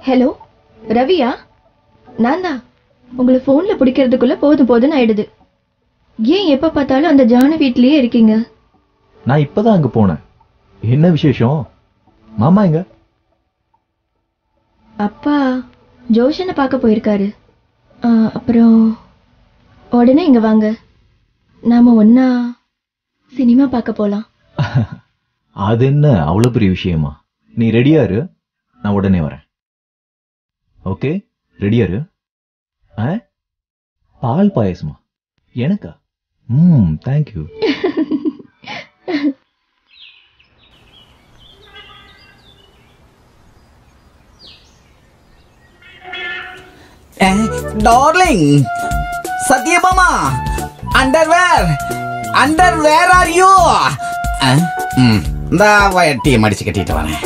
Hello ரவியா? நான் தான். உங்களை ஃபோனில் பிடிக்கிறதுக்குள்ள போதும் போதுன்னு ஆயிடுது. ஏன் எப்போ பார்த்தாலும் அந்த ஜானு வீட்லேயே இருக்கீங்க? நான் இப்பதான் அங்க போனேன். என்ன விசேஷம்? மாமா எங்க? அப்பா ஜோஷனை பார்க்க போயிருக்காரு. அப்புறம் உடனே இங்க வாங்க, நாம ஒன்னா சினிமா பார்க்க போலாம். அது என்ன அவ்வளவு பெரிய விஷயமா? நீ ரெடியா இரு, நான் உடனே வரேன். ஓகே, ரெடியா இரு. பால் பாயசமா? எனக்கா? Thank you. Darling Satyabhama, underwear are you? இந்த டீ மடிச்சு கட்டிட்டு வரேன்.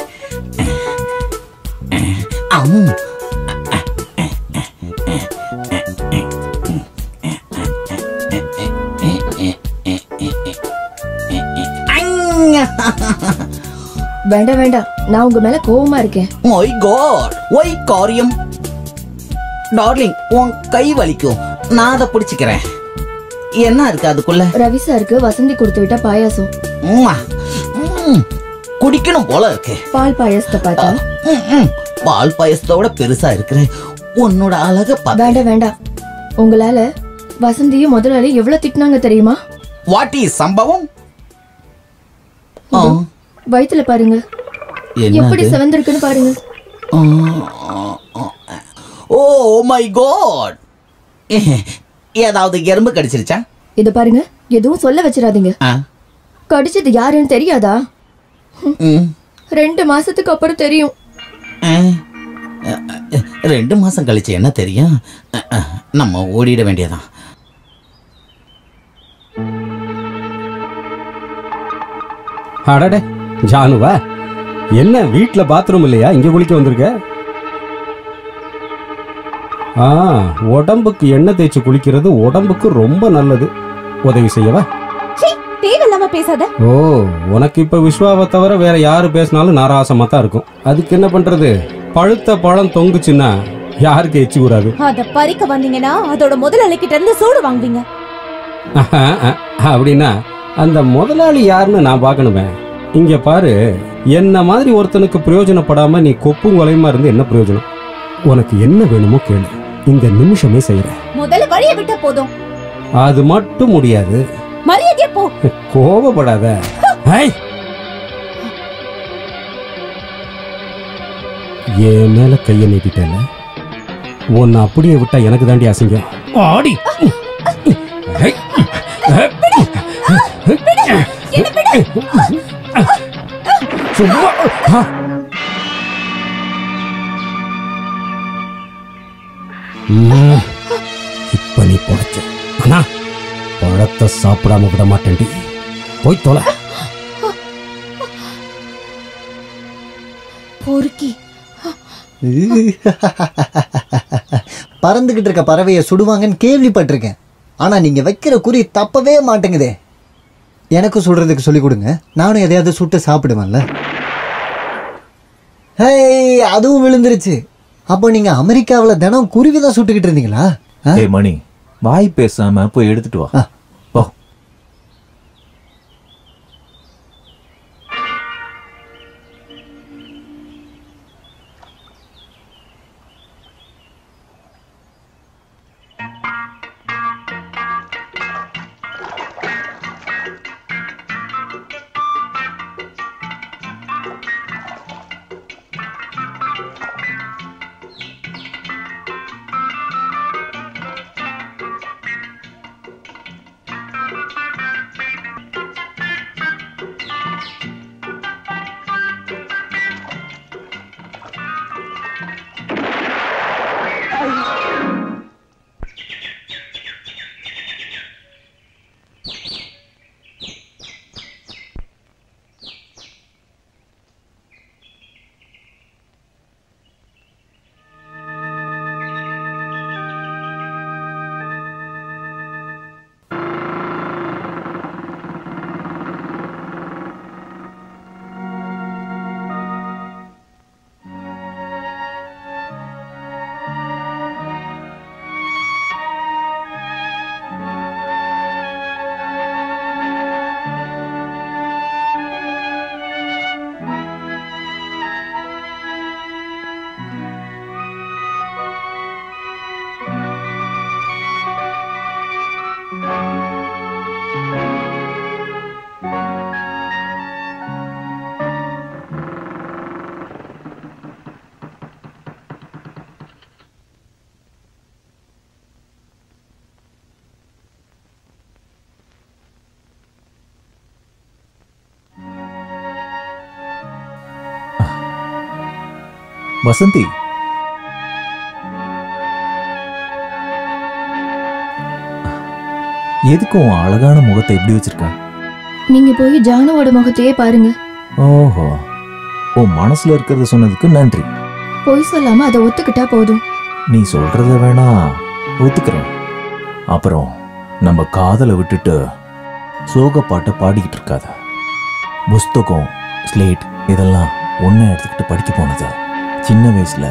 வேண்டாம் வேண்டாம், நான் உங்க மேல கோவமா இருக்கேன். ஓய் காட், ஒய் காரியம். டார்லிங், உன் கை வலிக்கும், நான் அதை பிடிச்சுக்கிறேன். என்ன இருக்கு அதுக்குள்ள? ரவி சாருக்கு வசந்தி கொடுத்து விட்ட பாயாசம். குடிக்கணும் போல இருக்கு. பால் பாயாசத்தை பார்த்தா பால் பாயசத்தோட பெருசா இருக்கிற உன்னோட அழக வேண்டாம் வேண்டாம். உங்களால வசந்தியும் முதலாளி எவ்வளவு திட்டினாங்க தெரியுமா? வாட் இஸ் சம்பவம்? வயித்துல பாருங்க, எப்படி செவந்திருக்குன்னு பாருங்க. ஓ மை காட், ஏதாவது எறும்பு கடிச்சிருச்சா? இத பாருங்க, எதுவும் சொல்ல வச்சிடாதீங்க. கடிச்சது யாருன்னு தெரியாதா? 2 மாசத்துக்கு அப்புறம் தெரியும். 2 மாசம் கழிச்சு என்ன தெரியும்? நம்ம ஓடிட வேண்டியதான். அடடே ஜானுவா, என்ன வீட்ல பாத்ரூம் இல்லையா? இங்க குளிக்க வந்திருக்க? உடம்புக்கு எண்ணெய் தேய்ச்சி குளிக்கிறது உடம்புக்கு ரொம்ப நல்லது. உதவி செய்யவா? தேவையில்லாம பேசாத. ஓ, உனக்கு இப்ப விஸ்வாவை தவிர வேற யாரு பேசினாலும் நாராசமா தான் இருக்கும். அதுக்கு என்ன பண்றது? பழுத்த பழம் தொங்குச்சுன்னா யாருக்கு எச்சி கூடாது. அத பறிக்க வந்தீங்கன்னா அதோட முதலாளி கிட்ட இருந்து சூடு வாங்குவீங்க. அப்படின்னா அந்த முதலாளி யாருன்னு நான் பார்க்கணுமே. இங்க பாரு, என்ன மாதிரி ஒருத்தனுக்கு பிரயோஜனப்படாம நீ கொப்பும் கொலையுமா இருந்து என்ன பிரயோஜனம்? உனக்கு என்ன வேணுமோ கேளு, இந்த நிமிஷமே செய்யறேன். முதல்ல வழிய விட்டா போதும். அது மட்டும் முடியாது. மரியாதையா போ. கோபப்படாத. என் மேல கைய நீட்டிட்டல, உன்னை அப்படியே விட்டா எனக்கு தாண்டி அசிங்கம். ஆடி இப்ப நீ போச்ச. ஆனா பழத்தை சாப்பிடாம விட மாட்டேன். போய் தொலை. பொறுக்கி பறந்துகிட்டு இருக்க பறவையை சுடுவாங்கன்னு கேள்விப்பட்டிருக்கேன். ஆனா நீங்க வைக்கிற குறி தப்பவே மாட்டேங்குதே. எனக்கு சுடுறதுக்கு சொல்லி கொடுங்க, நானும் எதையாவது சுட்டு சாப்பிடுவேன்ல. ஹே, அதுவும் விழுந்துருச்சு. அப்போ நீங்க அமெரிக்காவில் தினம் குருவிதான் சுட்டுக்கிட்டு இருந்தீங்களா? மணி, வாய் பேசாம போய் எடுத்துட்டு வா. போ. வசந்தி, எதுக்கு உன் அழகான முகத்தை எப்படி வச்சிருக்க? நீங்க போய் ஜானுவோட முகத்தையே பாருங்க. ஓஹோ, உன் மனசுல இருக்கிறத சொன்னதுக்கு நன்றி. பொய் சொல்லாம அதை ஒத்துக்கிட்டா போதும். நீ சொல்றத வேணா ஒத்துக்கிறேன். அப்புறம் நம்ம காதலை விட்டுட்டு சோக பாட்டை பாடிக்கிட்டு இருக்காத. புஸ்தகம், ஸ்லேட் இதெல்லாம் ஒன்றை எடுத்துக்கிட்டு படிக்க போனது. சின்ன வயசுல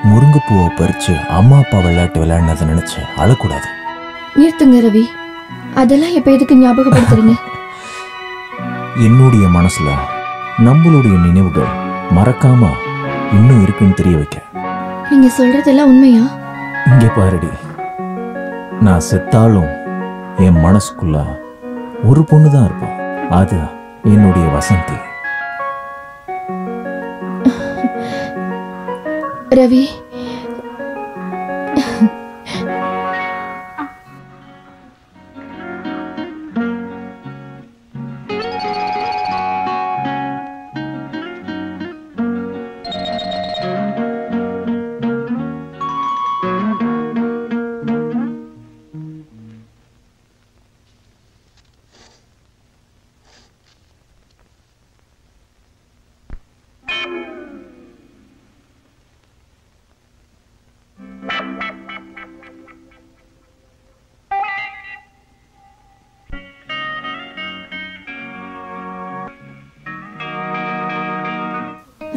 முருங்கைப்பூவை பறிச்சு அம்மா அப்பா விளையாட்டு விளையாடினதை நினைச்சு அழக்கூடாது. நிறுத்துங்க ரவி, அதெல்லாம் எப்ப எதுக்கு ஞாபகப்படுத்துறீங்க? என்னுடைய மனசுல நம்மளுடைய நினைவுகள் மறக்காம இன்னும் இருக்குன்னு தெரிய வைக்க. நீங்க சொல்றதெல்லாம் உண்மையா? இங்க பாருடி, நான் செத்தாலும் என் மனசுக்குள்ள ஒரு பொண்ணு தான் இருப்பான். அது என்னுடைய வசந்தி. ரவி,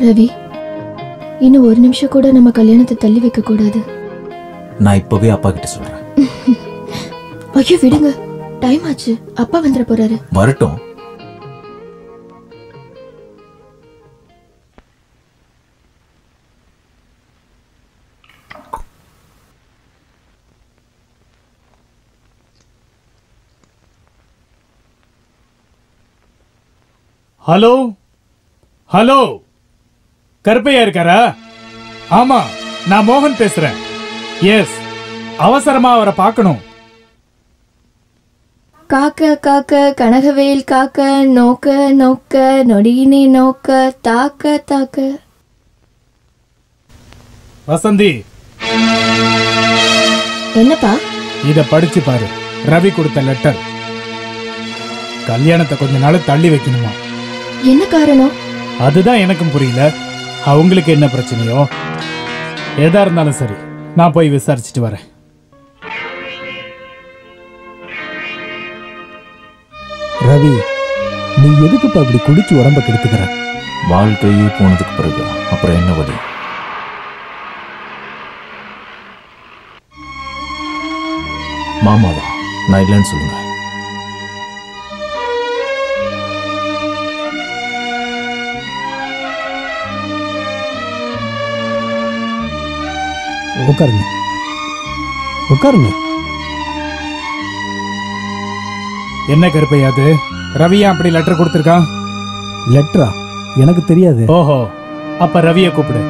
ரவி, இன்னும் ஒரு நிமிஷம் கூட நம்ம கல்யாணத்தை தள்ளி வைக்க கூடாது. நான் இப்பவே அப்பா கிட்ட சொல்றேன். ஐயோ விடுங்க, டைம் ஆச்சு. அப்பா வந்துட போறாரு. வரட்டும். ஹலோ ஹலோ, கருப்பையா இருக்காரா? ஆமா, நான் மோகன் பேசுறேன். எஸ், அவசரமா அவரை பார்க்கணும். காக்க காக்க கனகவேல் காக்க, நோக்க நோக்க நொடியினை நோக்க, தாக்க தாக்க. வசந்தி, என்னப்பா? இத படிச்சு பாரு. ரவி கொடுத்த லெட்டர். கல்யாணத்தை கொஞ்ச நாள் தள்ளி வைக்கணுமா? என்ன காரணம்? அதுதான் எனக்கும் புரியல. அவங்களுக்கு என்ன பிரச்சனையோ? எதா இருந்தாலும் சரி, நான் போய் விசாரிச்சுட்டு வரேன். ரவி, நீ எதுக்குப்பா இப்படி குடிச்சு உடம்ப கெடுத்துக்கிற? வாழ்க்கையே போனதுக்கு பிறகு அப்புறம் என்ன வழி? மாமாவா? நான் இல்லைன்னு சொல்லுங்க. உட்காருங்க, உட்காருங்க. என்ன கருப்பையாது, ரவியா அப்படி லெட்டர் கொடுத்திருக்கான்? லெட்டரா? எனக்கு தெரியாது. ஓஹோ, அப்ப ரவியை கூப்பிடு.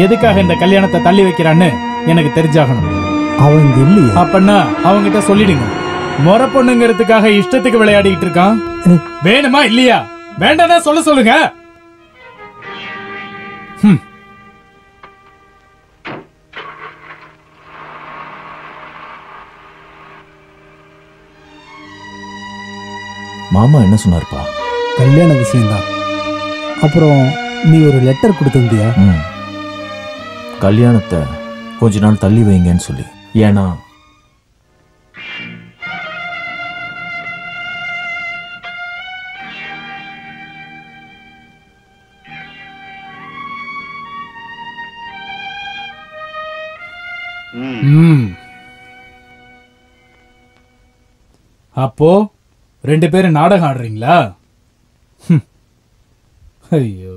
எதுக்காக இந்த கல்யாணத்தை தள்ளி வைக்கிறான்னு எனக்கு தெரிஞ்சாகணும். அவன் இங்க இல்லையே. அப்பன்னா அவங்கிட்ட சொல்லிடுங்க. முறை பொண்ணுங்கிறதுக்காக இஷ்டத்துக்கு விளையாடிட்டு இருக்கான். வேணுமா இல்லையா? வேண்டாம்னா சொல்ல சொல்லுங்க. மாமா என்ன சொன்னார்ப்பா? கல்யாண விஷயம்தான். அப்புறம் நீ ஒரு லெட்டர் கொடுத்திருந்தியா? கல்யாணத்தை கொஞ்ச நாள் தள்ளி வைங்கன்னு சொல்லி. ஏன்னா அப்போ 2 பேரும் நாடகம் ஆடுறீங்களா? ஐயோ.